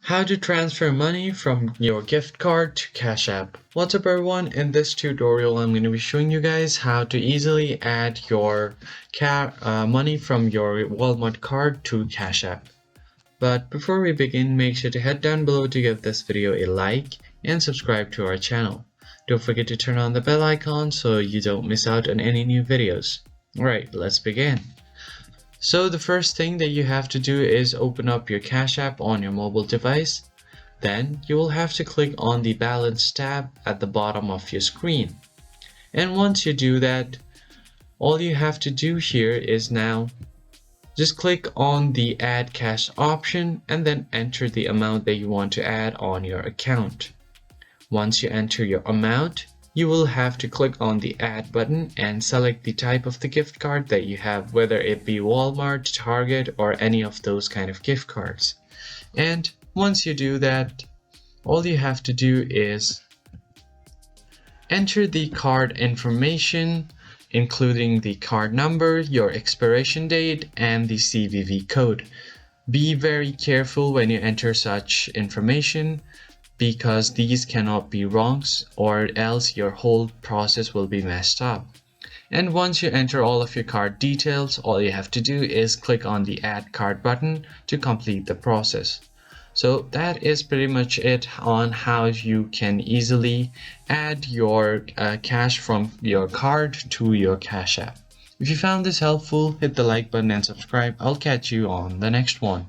How to transfer money from your gift card to Cash App. What's up everyone, in this tutorial I'm going to be showing you guys how to easily add your money from your Walmart card to Cash App. But before we begin, make sure to head down below to give this video a like and subscribe to our channel. Don't forget to turn on the bell icon so you don't miss out on any new videos. Alright, let's begin. So the first thing that you have to do is open up your Cash App on your mobile device. Then you will have to click on the Balance tab at the bottom of your screen. And once you do that, all you have to do here is now just click on the Add Cash option and then enter the amount that you want to add on your account. Once you enter your amount, you will have to click on the Add button and select the type of the gift card that you have, whether it be Walmart, Target, or any of those kind of gift cards. And once you do that, all you have to do is enter the card information, including the card number, your expiration date, and the CVV code. Be very careful when you enter such information, because these cannot be wrong or else your whole process will be messed up. And once you enter all of your card details, all you have to do is click on the Add Card button to complete the process. So that is pretty much it on how you can easily add your cash from your card to your Cash App. If you found this helpful, hit the like button and subscribe. I'll catch you on the next one.